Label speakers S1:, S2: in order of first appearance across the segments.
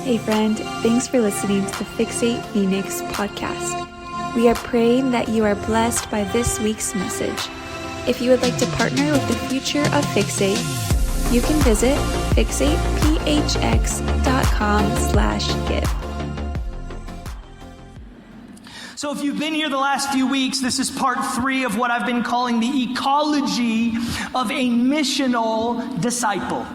S1: Hey friend, thanks for listening to the Fixate Phoenix podcast. We are praying that you are blessed by this week's message. If you would like to partner with the future of Fixate, you can visit fixatephx.com/give.
S2: So if you've been here the last few weeks, this is part 3 of what I've been calling the ecology of a missional disciple.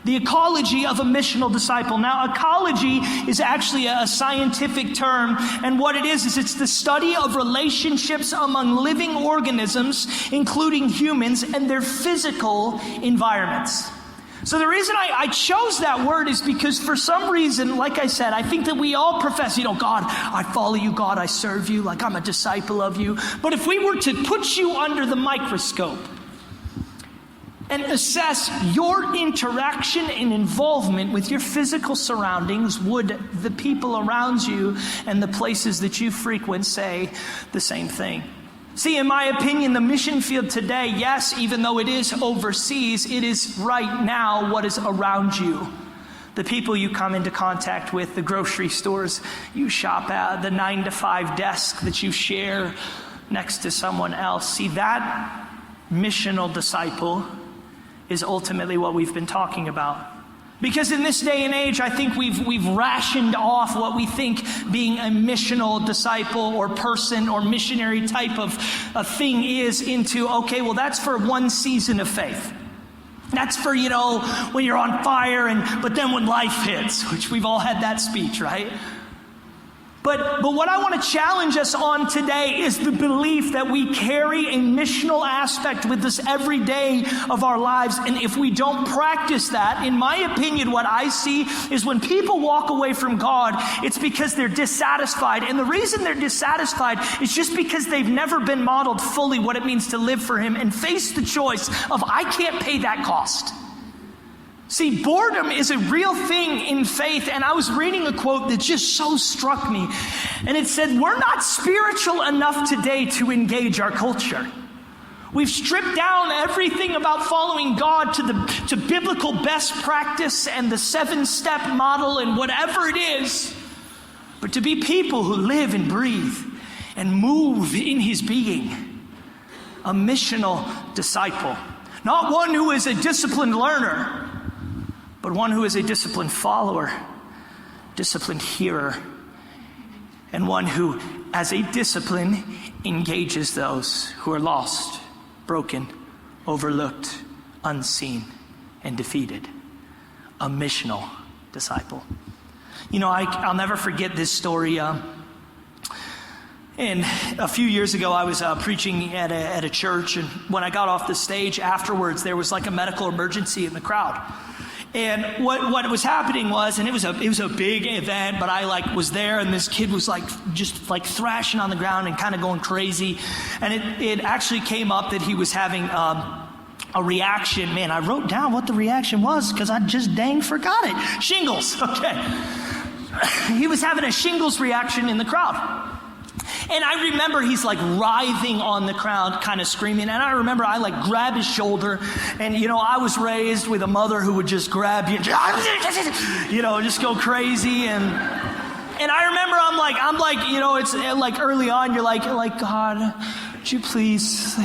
S2: The ecology of a missional disciple. Now, ecology is actually a scientific term, and what it is it's the study of relationships among living organisms, including humans, and their physical environments. So the reason I chose that word is because for some reason, like I said, I think that we all profess, God, I follow you, God, I serve you, like I'm a disciple of you. But if we were to put you under the microscope and assess your interaction and involvement with your physical surroundings, would the people around you and the places that you frequent say the same thing? See, in my opinion, the mission field today, yes, even though it is overseas, it is right now what is around you. The people you come into contact with, the grocery stores you shop at, the 9-to-5 desk that you share next to someone else. See, that missional disciple is ultimately what we've been talking about. Because in this day and age, I think we've rationed off what we think being a missional disciple or person or missionary type of a thing is into, okay, well, that's for one season of faith. That's for, when you're on fire, but then when life hits, which we've all had that speech, right? But what I want to challenge us on today is the belief that we carry a missional aspect with us every day of our lives. And if we don't practice that, in my opinion, what I see is when people walk away from God, it's because they're dissatisfied. And the reason they're dissatisfied is just because they've never been modeled fully what it means to live for Him and face the choice of, I can't pay that cost. See, boredom is a real thing in faith, and I was reading a quote that just so struck me, and it said, we're not spiritual enough today to engage our culture. We've stripped down everything about following God to biblical best practice and the 7-step model and whatever it is, but to be people who live and breathe and move in His being. A missional disciple. Not one who is a disciplined learner, but one who is a disciplined follower, disciplined hearer, and one who, as a discipline, engages those who are lost, broken, overlooked, unseen, and defeated. A missional disciple. I'll never forget this story. And a few years ago, I was preaching at a church, and when I got off the stage afterwards, there was like a medical emergency in the crowd. And what was happening was, and it was a big event, but I was there, and this kid was just thrashing on the ground and kind of going crazy. And it actually came up that he was having a reaction. Man, I wrote down what the reaction was because I just dang forgot it. Shingles. Okay. He was having a shingles reaction in the crowd. And I remember he's writhing on the ground, kind of screaming. And I remember I grabbed his shoulder. And, I was raised with a mother who would just grab you and just go crazy. And I remember it's early on, you're like, God, would you please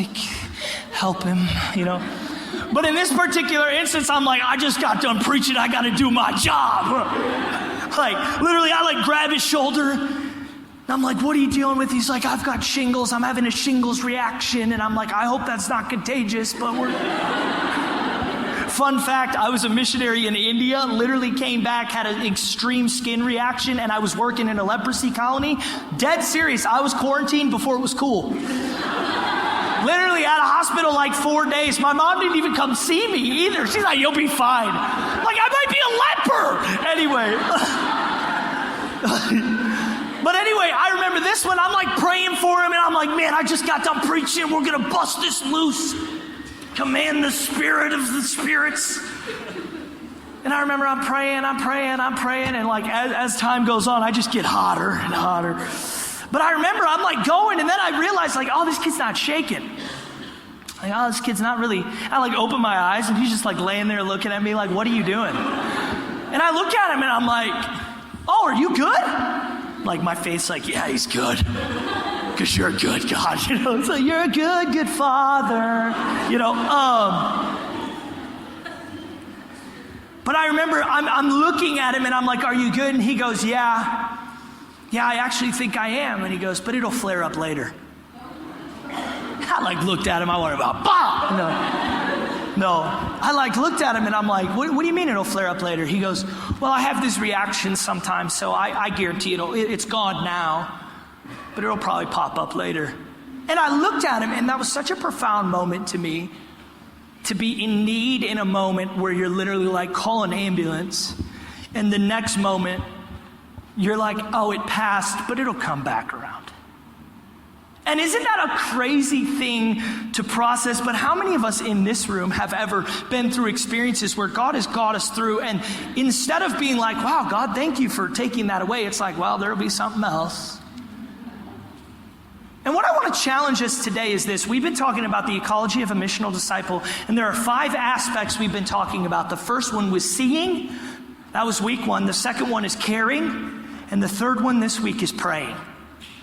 S2: help him, But in this particular instance, I'm I just got done preaching. I got to do my job. Literally, I grab his shoulder. I'm what are you dealing with? He's I've got shingles. I'm having a shingles reaction. And I'm I hope that's not contagious, but we're... Fun fact, I was a missionary in India, literally came back, had an extreme skin reaction, and I was working in a leprosy colony. Dead serious. I was quarantined before it was cool. Literally at a hospital 4 days. My mom didn't even come see me either. She's you'll be fine. I might be a leper. Anyway. But anyway, I remember this one. I'm praying for him, and I'm man, I just got done preaching. We're going to bust this loose. Command the spirit of the spirits. And I remember I'm praying. And as time goes on, I just get hotter and hotter. But I remember I'm going, and then I realized this kid's not shaking. This kid's not really. I open my eyes, and he's just laying there looking at me what are you doing? And I look at him, and I'm oh, are you good? Like my face like, yeah, he's good. Because you're a good God, so you're a good father, But I remember I'm looking at him and I'm like, are you good? And he goes, yeah, I actually think I am. And he goes, but it'll flare up later. I looked at him, I went about, bah! No. I looked at him and I'm like, what do you mean it'll flare up later? He goes, well, I have these reactions sometimes, so I guarantee it's gone now, but it'll probably pop up later. And I looked at him, and that was such a profound moment to me, to be in need in a moment where you're literally like, call an ambulance, and the next moment, you're like, oh, it passed, but it'll come back around. And isn't that a crazy thing to process? But how many of us in this room have ever been through experiences where God has got us through, and instead of being like, wow, God, thank you for taking that away, it's like, well, there'll be something else. And what I want to challenge us today is this. We've been talking about the ecology of a missional disciple, and there are 5 aspects we've been talking about. The first one was seeing. That was week 1. The second one is caring. And the third one this week is praying.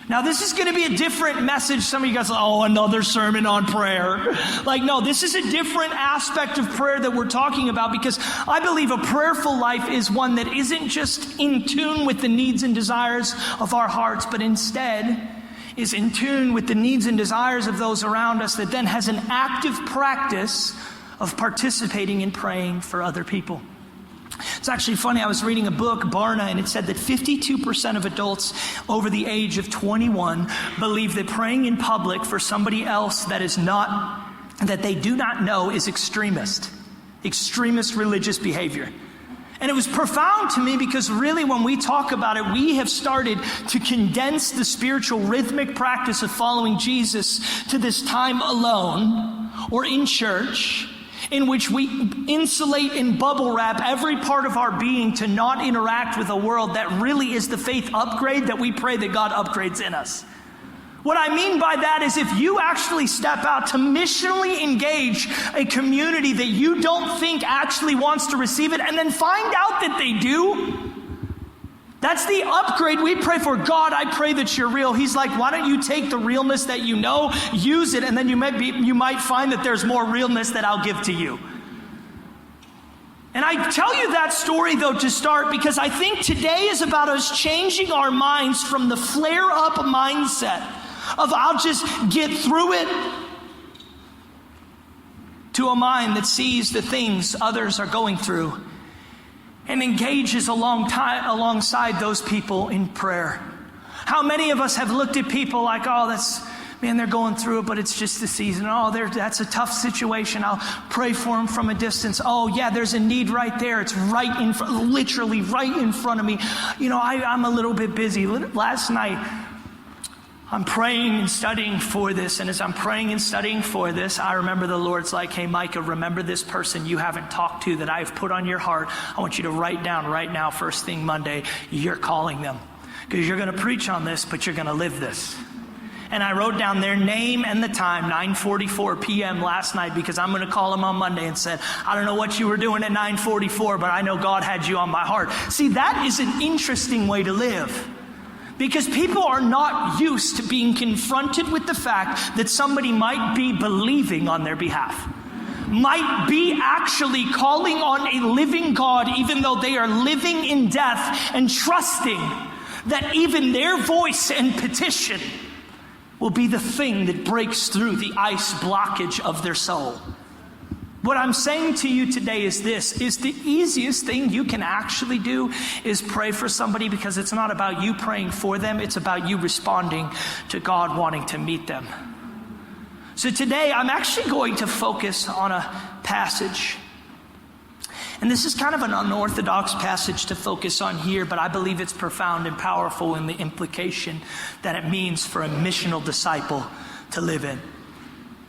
S2: Now, this is going to be a different message. Some of you guys are like, oh, another sermon on prayer. No, this is a different aspect of prayer that we're talking about, because I believe a prayerful life is one that isn't just in tune with the needs and desires of our hearts, but instead is in tune with the needs and desires of those around us, that then has an active practice of participating in praying for other people. It's actually funny, I was reading a book, Barna, and it said that 52% of adults over the age of 21 believe that praying in public for somebody else that they do not know is extremist religious behavior. And it was profound to me, because really when we talk about it, we have started to condense the spiritual rhythmic practice of following Jesus to this time alone or in church, in which we insulate and bubble wrap every part of our being to not interact with a world that really is the faith upgrade that we pray that God upgrades in us. What I mean by that is, if you actually step out to missionally engage a community that you don't think actually wants to receive it, and then find out that they do, that's the upgrade we pray for. God, I pray that you're real. He's like, why don't you take the realness that you know, use it, and then you might find that there's more realness that I'll give to you. And I tell you that story, though, to start, because I think today is about us changing our minds from the flare-up mindset of I'll just get through it, to a mind that sees the things others are going through and engages alongside those people in prayer. How many of us have looked at people like, oh, they're going through it, but it's just a season. Oh, that's a tough situation. I'll pray for them from a distance. Oh, yeah, there's a need right there. It's literally right in front of me. I'm a little bit busy. Last night, I'm praying and studying for this, and as I'm praying and studying for this, I remember the Lord's like, hey, Micah, remember this person you haven't talked to that I've put on your heart. I want you to write down right now, first thing Monday, you're calling them. Because you're going to preach on this, but you're going to live this. And I wrote down their name and the time, 9:44 p.m. last night, because I'm going to call them on Monday, and said, I don't know what you were doing at 9:44, but I know God had you on my heart. See, that is an interesting way to live. Because people are not used to being confronted with the fact that somebody might be believing on their behalf, might be actually calling on a living God, even though they are living in death, and trusting that even their voice and petition will be the thing that breaks through the ice blockage of their soul. What I'm saying to you today is this, is the easiest thing you can actually do is pray for somebody, because it's not about you praying for them, it's about you responding to God wanting to meet them. So today I'm actually going to focus on a passage. And this is kind of an unorthodox passage to focus on here, but I believe it's profound and powerful in the implication that it means for a missional disciple to live in.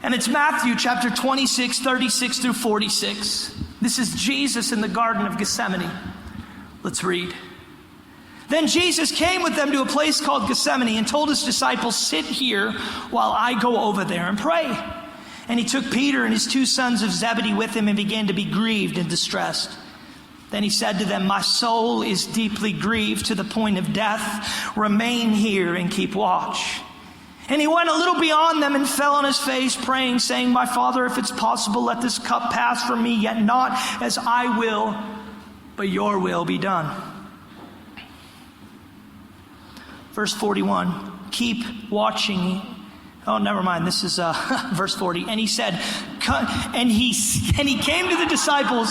S2: And it's Matthew chapter 26, 36 through 46. This is Jesus in the Garden of Gethsemane. Let's read. Then Jesus came with them to a place called Gethsemane and told his disciples, sit here while I go over there and pray. And he took Peter and his 2 sons of Zebedee with him and began to be grieved and distressed. Then he said to them, my soul is deeply grieved to the point of death. Remain here and keep watch. And he went a little beyond them and fell on his face, praying, saying, my Father, if it's possible, let this cup pass from me, yet not as I will, but your will be done. Verse 41, keep watching. Oh, never mind. This is verse 40. And he said, and he came to the disciples.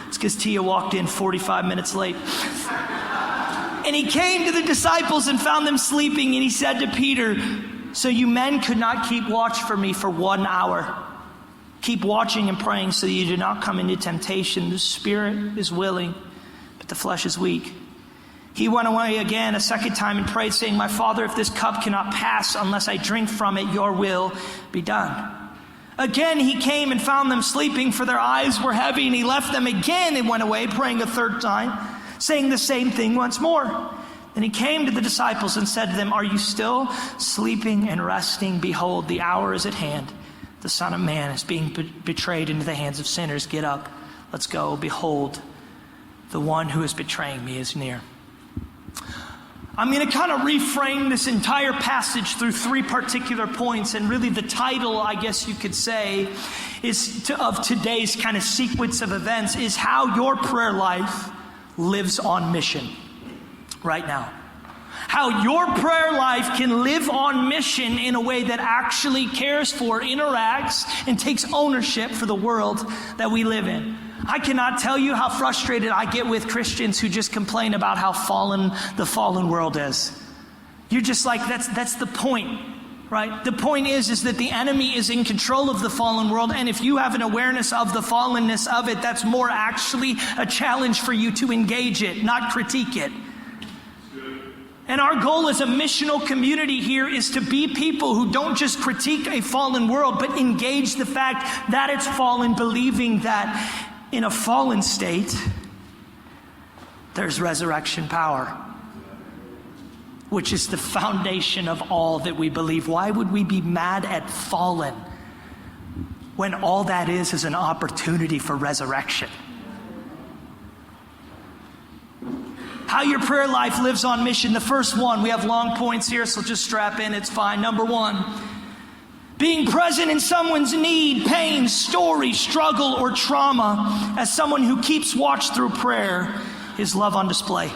S2: It's because Tia walked in 45 minutes late. And he came to the disciples and found them sleeping. And he said to Peter, so you men could not keep watch for me for 1 hour. Keep watching and praying so that you do not come into temptation. The spirit is willing, but the flesh is weak. He went away again a second time and prayed, saying, my Father, if this cup cannot pass unless I drink from it, your will be done. Again, he came and found them sleeping, for their eyes were heavy, and he left them again and went away, praying a third time, saying the same thing once more. Then he came to the disciples and said to them, are you still sleeping and resting? Behold, the hour is at hand. The Son of Man is being betrayed into the hands of sinners. Get up, let's go. Behold, the one who is betraying me is near. I'm going to kind of reframe this entire passage through 3 particular points, and really the title, I guess you could say, of today's kind of sequence of events is how your prayer life lives on mission right now. How your prayer life can live on mission in a way that actually cares for, interacts, and takes ownership for the world that we live in. I cannot tell you how frustrated I get with Christians who just complain about how fallen the fallen world is. You're just like, that's the point, right? The point is that the enemy is in control of the fallen world, and if you have an awareness of the fallenness of it, that's more actually a challenge for you to engage it, not critique it. And our goal as a missional community here is to be people who don't just critique a fallen world, but engage the fact that it's fallen, believing that in a fallen state, there's resurrection power, which is the foundation of all that we believe. Why would we be mad at fallen when all that is an opportunity for resurrection? How your prayer life lives on mission. The first one, we have long points here, so just strap in, it's fine. Number 1, being present in someone's need, pain, story, struggle, or trauma as someone who keeps watch through prayer is love on display.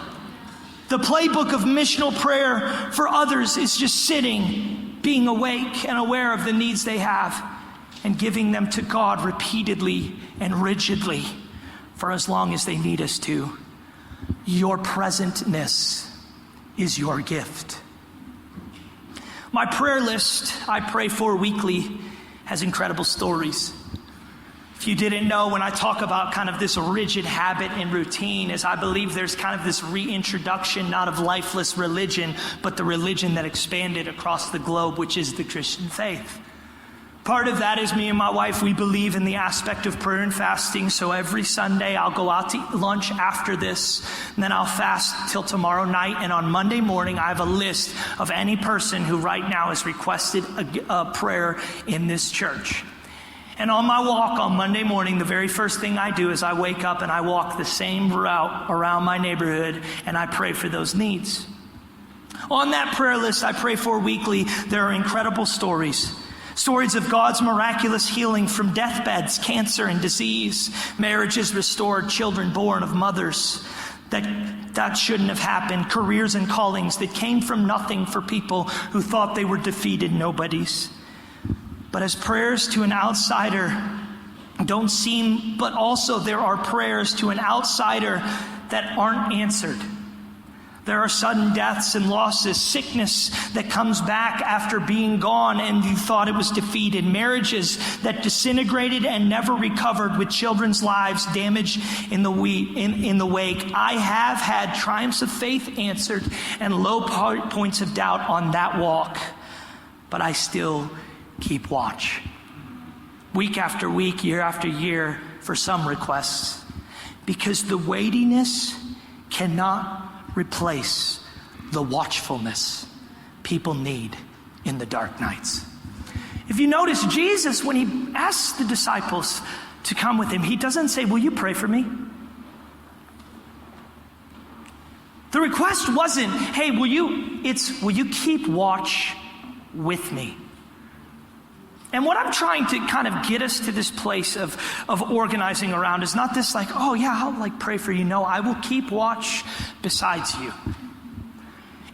S2: The playbook of missional prayer for others is just sitting, being awake and aware of the needs they have, and giving them to God repeatedly and rigidly for as long as they need us to. Your presentness is your gift. My prayer list, I pray for weekly, has incredible stories. If you didn't know, when I talk about kind of this rigid habit and routine, is I believe there's kind of this reintroduction, not of lifeless religion, but the religion that expanded across the globe, which is the Christian faith. Part of that is me and my wife, we believe in the aspect of prayer and fasting. So every Sunday I'll go out to eat lunch after this, and then I'll fast till tomorrow night. And on Monday morning, I have a list of any person who right now has requested a prayer in this church. And on my walk on Monday morning, the very first thing I do is I wake up and I walk the same route around my neighborhood, and I pray for those needs. On that prayer list I pray for weekly, there are incredible stories. Stories of God's miraculous healing from deathbeds, cancer and disease, marriages restored, children born of mothers that shouldn't have happened, careers and callings that came from nothing for people who thought they were defeated nobodies. But as prayers to an outsider don't seem, but also there are prayers to an outsider that aren't answered. There are sudden deaths and losses, sickness that comes back after being gone and you thought it was defeated, marriages that disintegrated and never recovered with children's lives damaged in the wake. I have had triumphs of faith answered and low points of doubt on that walk, but I still keep watch. Week after week, year after year, for some requests, because the weightiness cannot replace the watchfulness people need in the dark nights. If you notice, Jesus, when he asks the disciples to come with him, he doesn't say, will you pray for me? The request wasn't, hey, will you keep watch with me? And what I'm trying to kind of get us to this place of organizing around is not this like, oh yeah, I'll like pray for you. No, I will keep watch besides you.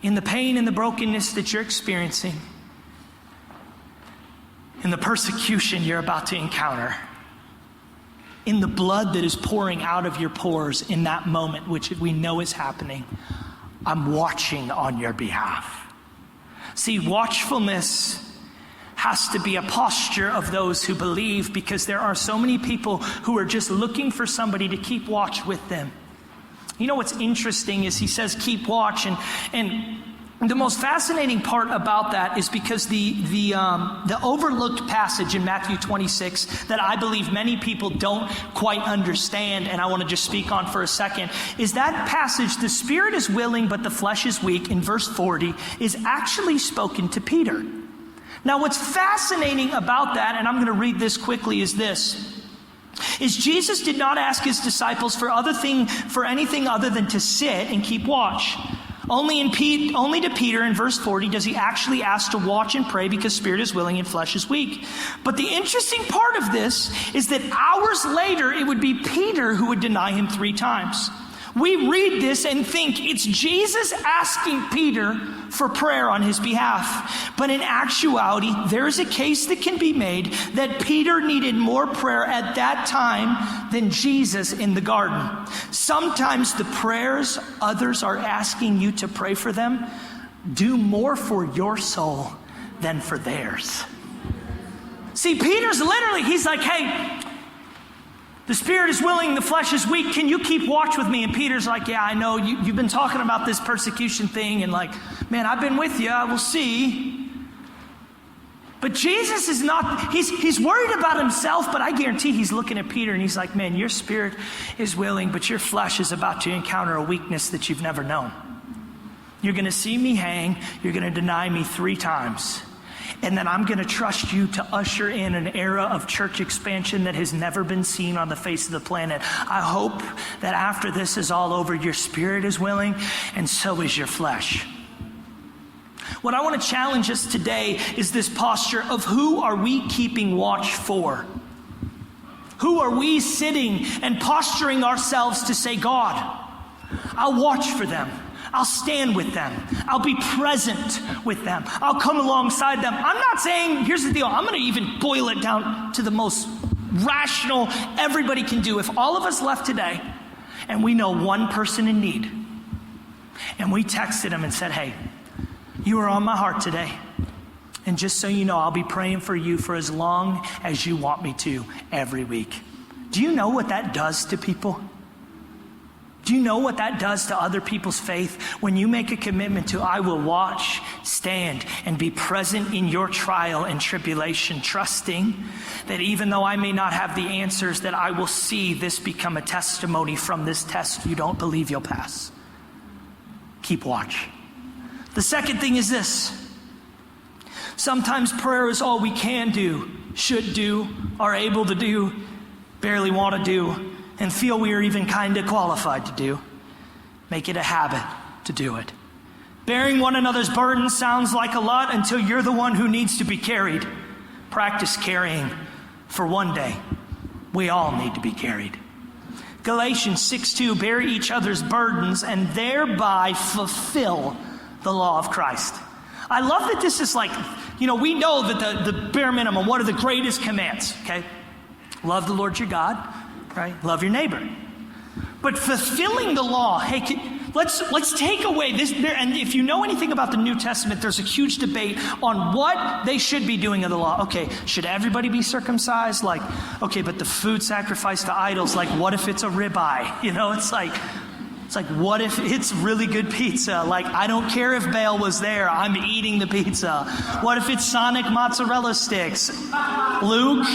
S2: In the pain and the brokenness that you're experiencing, in the persecution you're about to encounter, in the blood that is pouring out of your pores in that moment, which we know is happening, I'm watching on your behalf. See, watchfulness has to be a posture of those who believe, because there are so many people who are just looking for somebody to keep watch with them. You know what's interesting is he says keep watch, and the most fascinating part about that is because the overlooked passage in Matthew 26 that I believe many people don't quite understand, and I want to just speak on for a second, is that passage, the spirit is willing but the flesh is weak, in verse 40, is actually spoken to Peter. Now what's fascinating about that, and I'm going to read this quickly, is Jesus did not ask his disciples for anything other than to sit and keep watch. Only to Peter in verse 40 does he actually ask to watch and pray, because spirit is willing and flesh is weak. But the interesting part of this is that hours later, it would be Peter who would deny him 3 times. We read this and think it's Jesus asking Peter for prayer on his behalf. But in actuality, there is a case that can be made that Peter needed more prayer at that time than Jesus in the garden. Sometimes the prayers others are asking you to pray for them do more for your soul than for theirs. See, Peter's literally, he's like, hey, the spirit is willing, the flesh is weak. Can you keep watch with me? And Peter's like, yeah, I know. You've been talking about this persecution thing. And like, man, I've been with you. We'll see. But Jesus is not, he's worried about himself, but I guarantee he's looking at Peter and he's like, man, your spirit is willing, but your flesh is about to encounter a weakness that you've never known. You're going to see me hang. You're going to deny me 3 times. And then I'm going to trust you to usher in an era of church expansion that has never been seen on the face of the planet. I hope that after this is all over, your spirit is willing and so is your flesh. What I want to challenge us today is this posture of who are we keeping watch for? Who are we sitting and posturing ourselves to say, God, I'll watch for them. I'll stand with them. I'll be present with them. I'll come alongside them. I'm not saying, here's the deal, I'm going to even boil it down to the most rational everybody can do. If all of us left today and we know one person in need, and we texted them and said, hey, you are on my heart today, and just so you know, I'll be praying for you for as long as you want me to every week. Do you know what that does to people? Do you know what that does to other people's faith when you make a commitment to, I will watch, stand, and be present in your trial and tribulation, trusting that even though I may not have the answers, that I will see this become a testimony from this test you don't believe you'll pass. Keep watch. The second thing is this. Sometimes prayer is all we can do, should do, are able to do, barely want to do, and feel we are even kind of qualified to do. Make it a habit to do it. Bearing one another's burdens sounds like a lot until you're the one who needs to be carried. Practice carrying, for one day we all need to be carried. Galatians 6:2, bear each other's burdens and thereby fulfill the law of Christ. I love that this is like, we know that the bare minimum, what are the greatest commands, okay? Love the Lord your God, right? Love your neighbor. But fulfilling the law, hey, let's take away this. And if you know anything about the New Testament, there's a huge debate on what they should be doing of the law. Okay, should everybody be circumcised? Like, okay, but the food sacrificed to idols, like what if it's a ribeye? It's like, what if it's really good pizza? Like, I don't care if Baal was there, I'm eating the pizza. What if it's Sonic mozzarella sticks? Luke?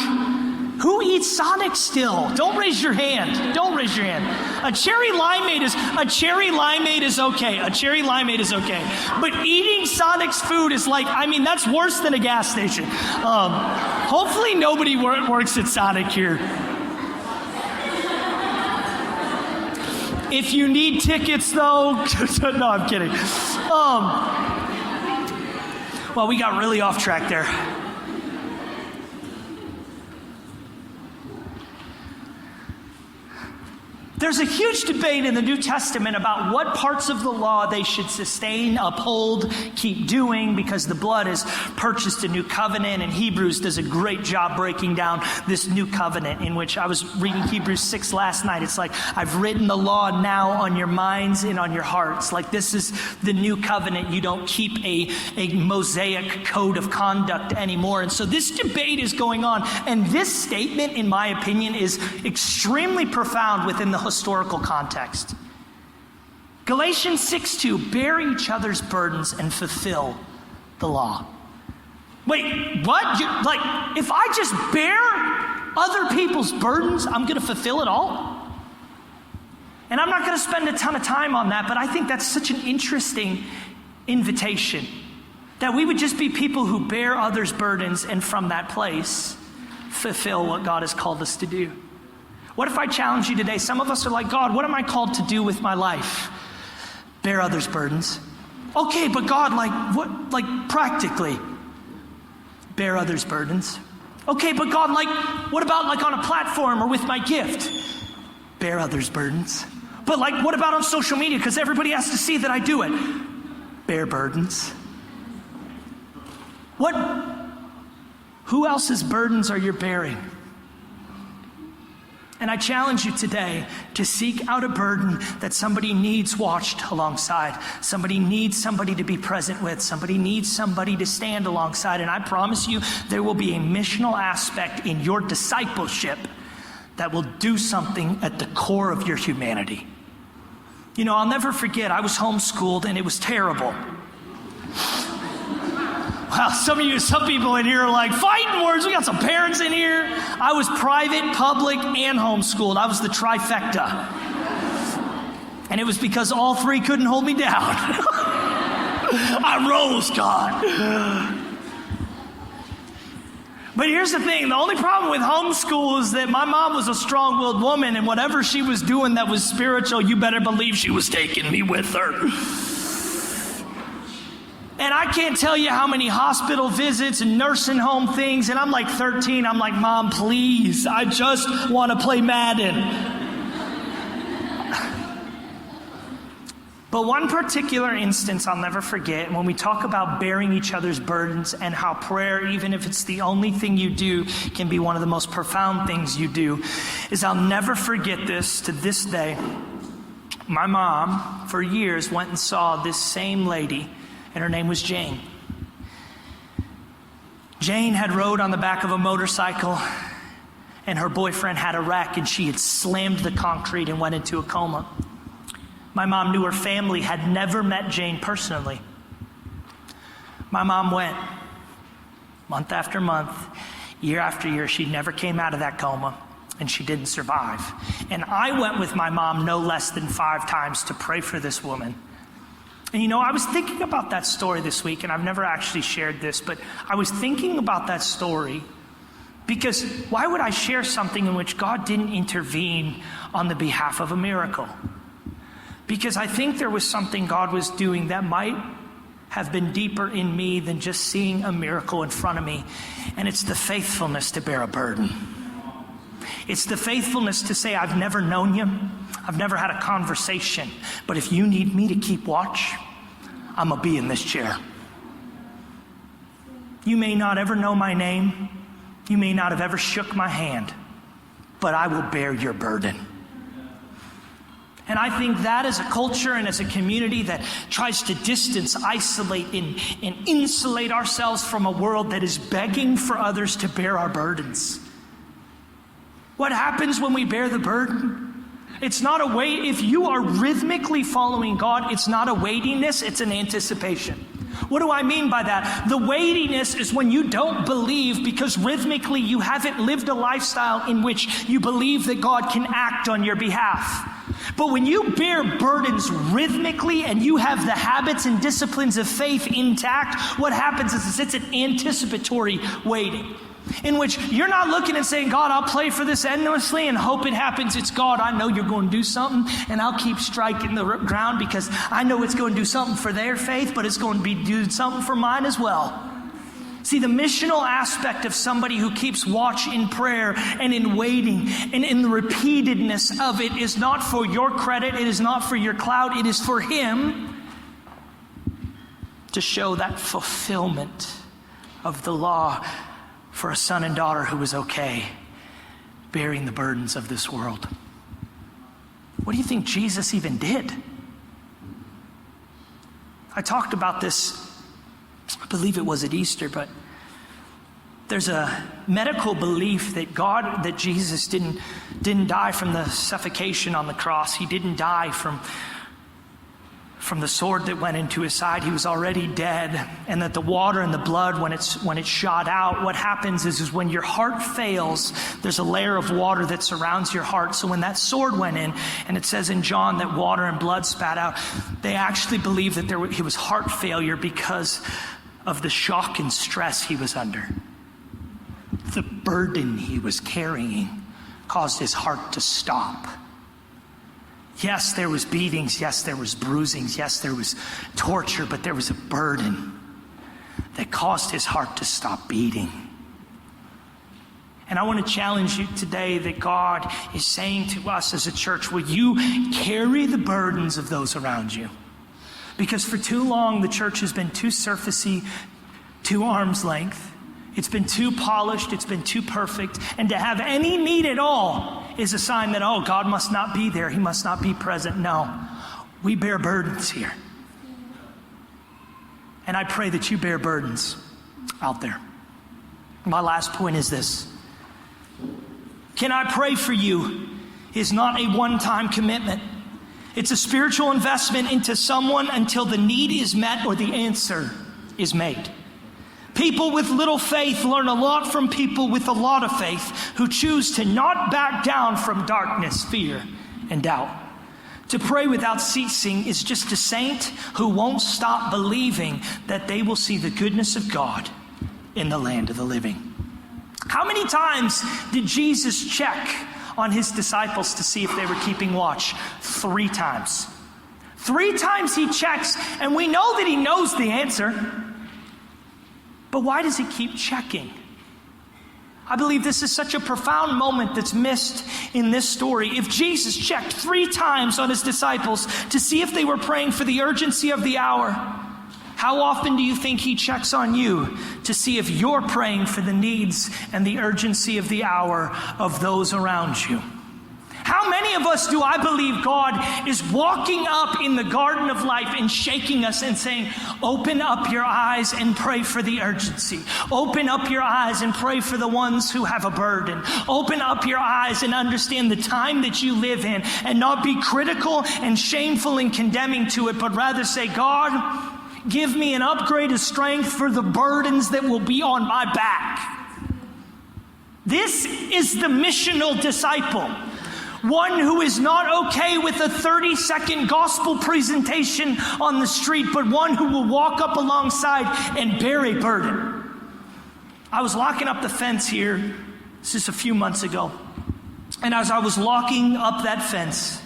S2: Who eats Sonic still? Don't raise your hand. Don't raise your hand. A cherry limeade is okay. A cherry limeade is okay. But eating Sonic's food is like, that's worse than a gas station. Hopefully nobody works at Sonic here. If you need tickets, though, no, I'm kidding. Well, we got really off track there. There's a huge debate in the New Testament about what parts of the law they should sustain, uphold, keep doing, because the blood has purchased a new covenant, and Hebrews does a great job breaking down this new covenant, in which I was reading Hebrews 6 last night. It's like, I've written the law now on your minds and on your hearts. Like, this is the new covenant. You don't keep a Mosaic code of conduct anymore. And so this debate is going on, and this statement, in my opinion, is extremely profound within the historical context. Galatians 6:2, bear each other's burdens and fulfill the law. Wait, what? If I just bear other people's burdens, I'm going to fulfill it all? And I'm not going to spend a ton of time on that, but I think that's such an interesting invitation, that we would just be people who bear others' burdens and from that place fulfill what God has called us to do. What if I challenge you today? Some of us are like, God, what am I called to do with my life? Bear others' burdens. Okay, but God, what practically? Bear others' burdens. Okay, but God, what about on a platform or with my gift? Bear others' burdens. But what about on social media? Because everybody has to see that I do it. Bear burdens. Who else's burdens are you bearing? And I challenge you today to seek out a burden that somebody needs watched alongside. Somebody needs somebody to be present with. Somebody needs somebody to stand alongside. And I promise you, there will be a missional aspect in your discipleship that will do something at the core of your humanity. You know, I'll never forget, I was homeschooled and it was terrible. Wow, some people in here are like, fighting words. We got some parents in here. I was private, public, and homeschooled. I was the trifecta. And it was because all three couldn't hold me down. I rose, God. But here's the thing. The only problem with homeschool is that my mom was a strong-willed woman, and whatever she was doing that was spiritual, you better believe she was taking me with her. And I can't tell you how many hospital visits and nursing home things, and I'm like 13, I'm like, Mom, please, I just want to play Madden. But one particular instance I'll never forget, when we talk about bearing each other's burdens and how prayer, even if it's the only thing you do, can be one of the most profound things you do, is I'll never forget this to this day. My mom, for years, went and saw this same lady, and her name was Jane. Jane had rode on the back of a motorcycle, and her boyfriend had a wreck, and she had slammed the concrete and went into a coma. My mom knew her family had never met Jane personally. My mom went month after month, year after year. She never came out of that coma, and she didn't survive. And I went with my mom no less than 5 times to pray for this woman. And you know, I was thinking about that story this week, and I've never actually shared this, but I was thinking about that story because why would I share something in which God didn't intervene on the behalf of a miracle? Because I think there was something God was doing that might have been deeper in me than just seeing a miracle in front of me. And it's the faithfulness to bear a burden. It's the faithfulness to say, I've never known you. I've never had a conversation. But if you need me to keep watch, I'm going to be in this chair. You may not ever know my name. You may not have ever shook my hand. But I will bear your burden. And I think that as a culture and as a community that tries to distance, isolate, and insulate ourselves from a world that is begging for others to bear our burdens. What happens when we bear the burden? It's not a wait. If you are rhythmically following God, it's not a weightiness, it's an anticipation. What do I mean by that? The weightiness is when you don't believe because rhythmically you haven't lived a lifestyle in which you believe that God can act on your behalf. But when you bear burdens rhythmically and you have the habits and disciplines of faith intact, what happens is it's an anticipatory waiting. in which you're not looking and saying, God, I'll play for this endlessly and hope it happens. It's God, I know you're going to do something, and I'll keep striking the ground because I know it's going to do something for their faith, but it's going to be doing something for mine as well. See, the missional aspect of somebody who keeps watch in prayer and in waiting and in the repeatedness of it is not for your credit, it is not for your clout, it is for Him to show that fulfillment of the law for a son and daughter who was okay bearing the burdens of this world. What do you think Jesus even did? I talked about this, I believe it was at Easter, but there's a medical belief that Jesus didn't die from the suffocation on the cross. He didn't die from the sword that went into his side. He was already dead. And that the water and the blood, when it's shot out, what happens is when your heart fails, there's a layer of water that surrounds your heart. So when that sword went in, and it says in John that water and blood spat out, they actually believe that he was heart failure because of the shock and stress he was under. The burden he was carrying caused his heart to stop. Yes, there was beatings. Yes, there was bruisings. Yes, there was torture, but there was a burden that caused his heart to stop beating. And I want to challenge you today that God is saying to us as a church, will you carry the burdens of those around you? Because for too long, the church has been too surfacey, too arm's length. It's been too polished. It's been too perfect. And to have any need at all is a sign that, oh, God must not be there. He must not be present. No, we bear burdens here. And I pray that you bear burdens out there. My last point is this. Can I pray for you is not a one-time commitment. It's a spiritual investment into someone until the need is met or the answer is made. People with little faith learn a lot from people with a lot of faith who choose to not back down from darkness, fear, and doubt. To pray without ceasing is just a saint who won't stop believing that they will see the goodness of God in the land of the living. How many times did Jesus check on his disciples to see if they were keeping watch? 3 times. 3 times he checks, and we know that he knows the answer. But why does he keep checking? I believe this is such a profound moment that's missed in this story. If Jesus checked 3 times on his disciples to see if they were praying for the urgency of the hour, how often do you think he checks on you to see if you're praying for the needs and the urgency of the hour of those around you? How many of us do I believe God is walking up in the garden of life and shaking us and saying, open up your eyes and pray for the urgency. Open up your eyes and pray for the ones who have a burden. Open up your eyes and understand the time that you live in and not be critical and shameful and condemning to it, but rather say, God, give me an upgrade of strength for the burdens that will be on my back. This is the missional disciple. One who is not okay with a 30-second gospel presentation on the street, but one who will walk up alongside and bear a burden. I was locking up the fence here, this is a few months ago, and as I was locking up that fence,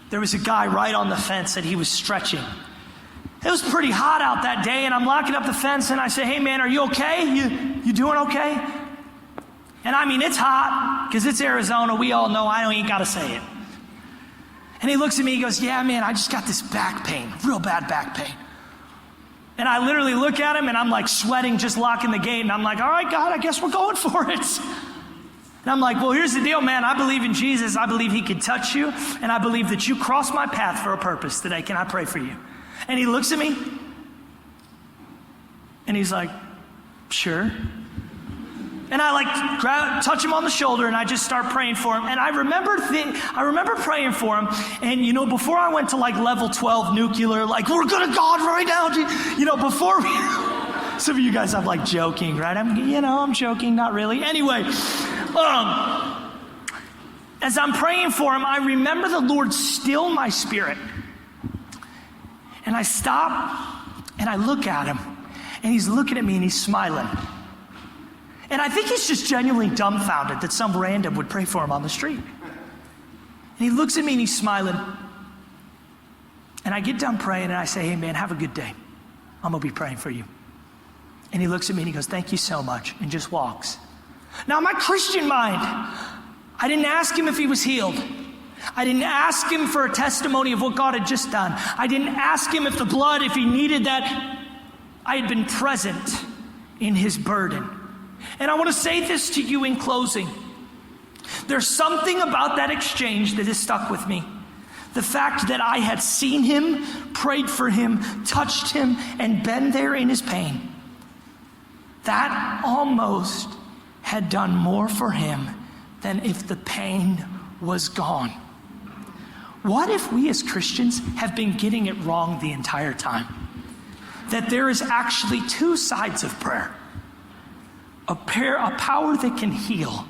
S2: there was a guy right on the fence that he was stretching. It was pretty hot out that day, and I'm locking up the fence, and I say, hey man, are you okay? You doing okay? And I mean, it's hot, because it's Arizona. We all know I ain't got to say it. And he looks at me, he goes, yeah, man, I just got this back pain, real bad back pain. And I literally look at him, and I'm like sweating, just locking the gate. And I'm like, all right, God, I guess we're going for it. And I'm like, well, here's the deal, man. I believe in Jesus. I believe he could touch you. And I believe that you crossed my path for a purpose today. Can I pray for you? And he looks at me, and he's like, sure. And I touch him on the shoulder, and I just start praying for him. And I remember praying for him. And you know, before I went to level 12 nuclear, we're good at God right now. You know, before we, some of you guys I'm joking, right? I'm joking, not really. Anyway, as I'm praying for him, I remember the Lord still my spirit. And I stop and I look at him, and he's looking at me and he's smiling. And I think he's just genuinely dumbfounded that some random would pray for him on the street. And he looks at me and he's smiling. And I get done praying and I say, hey man, have a good day. I'm going to be praying for you. And he looks at me and he goes, thank you so much, and just walks. Now in my Christian mind, I didn't ask him if he was healed. I didn't ask him for a testimony of what God had just done. I didn't ask him if the blood, if he needed that. I had been present in his burden. And I want to say this to you in closing. There's something about that exchange that has stuck with me. The fact that I had seen him, prayed for him, touched him, and been there in his pain. That almost had done more for him than if the pain was gone. What if we as Christians have been getting it wrong the entire time? That there is actually two sides of prayer. A power that can heal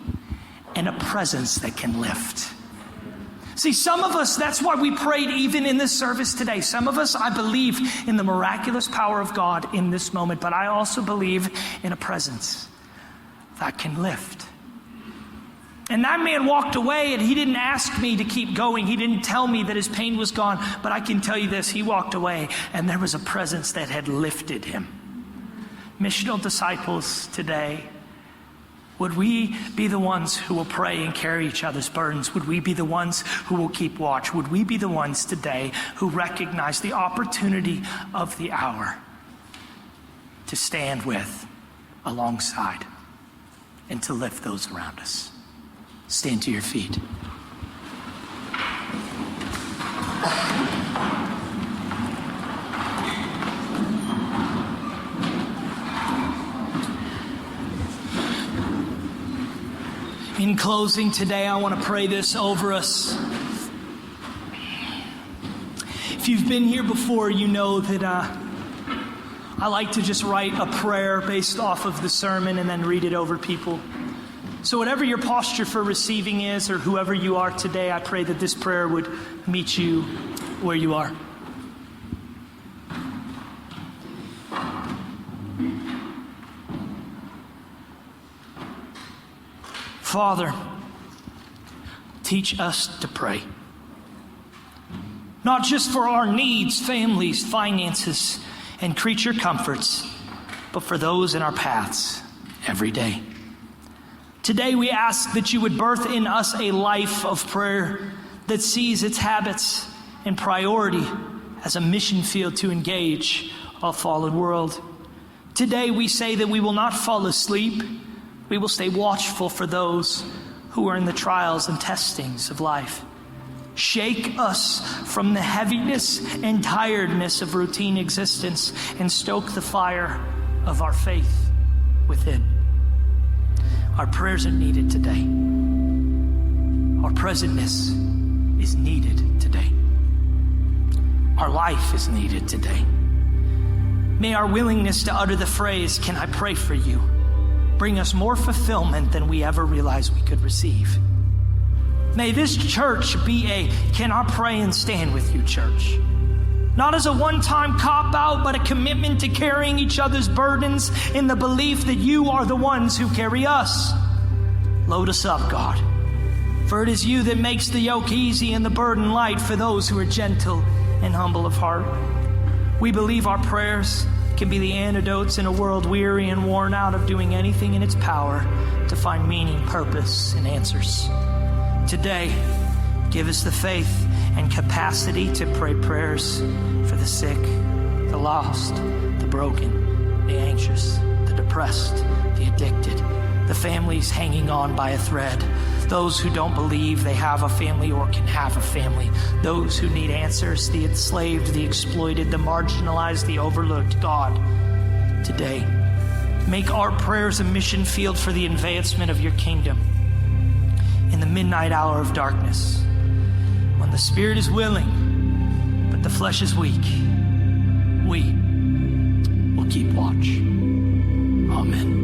S2: and a presence that can lift. See, some of us, that's why we prayed even in this service today. Some of us, I believe in the miraculous power of God in this moment, but I also believe in a presence that can lift. And that man walked away and he didn't ask me to keep going. He didn't tell me that his pain was gone, but I can tell you this, he walked away and there was a presence that had lifted him. Missional disciples today, would we be the ones who will pray and carry each other's burdens? Would we be the ones who will keep watch? Would we be the ones today who recognize the opportunity of the hour to stand with, alongside, and to lift those around us? Stand to your feet. In closing today, I want to pray this over us. If you've been here before, you know that I like to just write a prayer based off of the sermon and then read it over people. So whatever your posture for receiving is, or whoever you are today, I pray that this prayer would meet you where you are. Father, teach us to pray. Not just for our needs, families, finances, and creature comforts, but for those in our paths every day. Today we ask that you would birth in us a life of prayer that sees its habits and priority as a mission field to engage a fallen world. Today we say that we will not fall asleep. We will stay watchful for those who are in the trials and testings of life. Shake us from the heaviness and tiredness of routine existence and stoke the fire of our faith within. Our prayers are needed today. Our presentness is needed today. Our life is needed today. May our willingness to utter the phrase, "Can I pray for you?" bring us more fulfillment than we ever realized we could receive. May this church be a "Can I pray and stand with you" church. Not as a one-time cop-out, but a commitment to carrying each other's burdens in the belief that you are the ones who carry us. Load us up, God. For it is you that makes the yoke easy and the burden light for those who are gentle and humble of heart. We believe our prayers can be the antidotes in a world weary and worn out of doing anything in its power to find meaning, purpose, and answers. Today, give us the faith and capacity to pray prayers for the sick, the lost, the broken, the anxious, the depressed, the addicted, the families hanging on by a thread, those who don't believe they have a family or can have a family, those who need answers, the enslaved, the exploited, the marginalized, the overlooked. God, today, make our prayers a mission field for the advancement of your kingdom. In the midnight hour of darkness, when the spirit is willing, but the flesh is weak, we will keep watch. Amen.